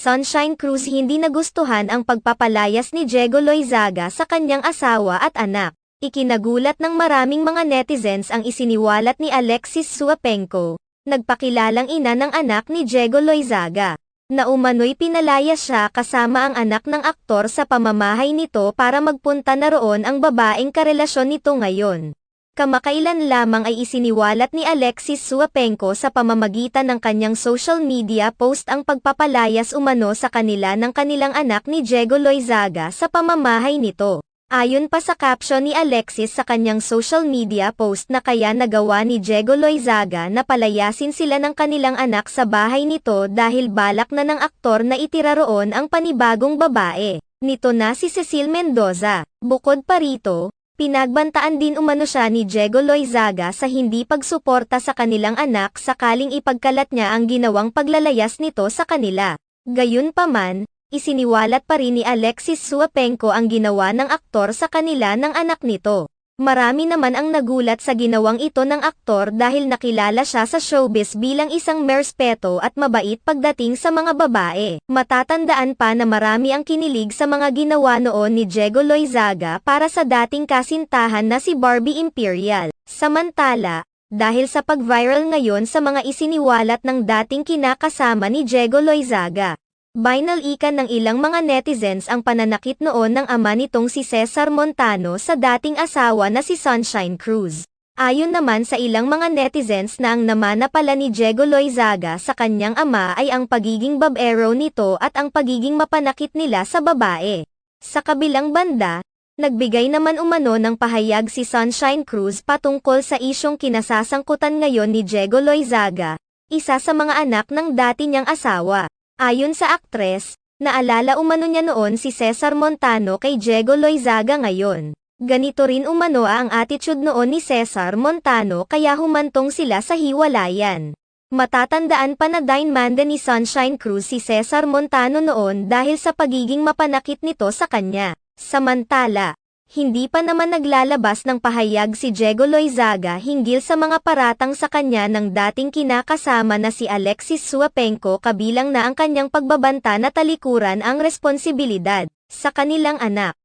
Sunshine Cruz hindi nagustuhan ang pagpapalayas ni Diego Loizaga sa kanyang asawa at anak. Ikinagulat ng maraming mga netizens ang isiniwalat ni Alexis Suapenco, nagpakilalang ina ng anak ni Diego Loizaga, na umano'y pinalaya siya kasama ang anak ng aktor sa pamamahay nito para magpunta na roon ang babaeng karelasyon nito ngayon. Kamakailan lamang ay isiniwalat ni Alexis Suapenco sa pamamagitan ng kanyang social media post ang pagpapalayas umano sa kanila ng kanilang anak ni Diego Loizaga sa pamamahay nito. Ayon pa sa caption ni Alexis sa kanyang social media post na kaya nagawa ni Diego Loizaga na palayasin sila ng kanilang anak sa bahay nito dahil balak na ng aktor na itira roon ang panibagong babae nito na si Cecil Mendoza. Bukod pa rito, pinagbantaan din umano siya ni Diego Loizaga sa hindi pagsuporta sa kanilang anak sakaling ipagkalat niya ang ginawang paglalayas nito sa kanila. Gayunpaman, isiniwalat pa rin ni Alexis Suapenco ang ginawa ng aktor sa kanila ng anak nito. Marami naman ang nagulat sa ginawang ito ng aktor dahil nakilala siya sa showbiz bilang isang merespeto at mabait pagdating sa mga babae. Matatandaan pa na marami ang kinilig sa mga ginawa noon ni Diego Loizaga para sa dating kasintahan na si Barbie Imperial. Samantala, dahil sa pag-viral ngayon sa mga isiniwalat ng dating kinakasama ni Diego Loizaga, binalikan ng ilang mga netizens ang pananakit noon ng ama nitong si Cesar Montano sa dating asawa na si Sunshine Cruz. Ayon naman sa ilang mga netizens na ang namana pala ni Diego Loizaga sa kanyang ama ay ang pagiging babaero nito at ang pagiging mapanakit nila sa babae. Sa kabilang banda, nagbigay naman umano ng pahayag si Sunshine Cruz patungkol sa isyong kinasasangkutan ngayon ni Diego Loizaga, isa sa mga anak ng dati niyang asawa. Ayon sa aktres, naalala umano niya noon si Cesar Montano kay Diego Loizaga ngayon. Ganito rin umano ang attitude noon ni Cesar Montano kaya humantong sila sa hiwalayan. Matatandaan pa na dinmanda ni Sunshine Cruz si Cesar Montano noon dahil sa pagiging mapanakit nito sa kanya. Samantala, hindi pa naman naglalabas ng pahayag si Diego Loizaga hinggil sa mga paratang sa kanya ng dating kinakasama na si Alexis Suapenco kabilang na ang kanyang pagbabanta na talikuran ang responsibilidad sa kanilang anak.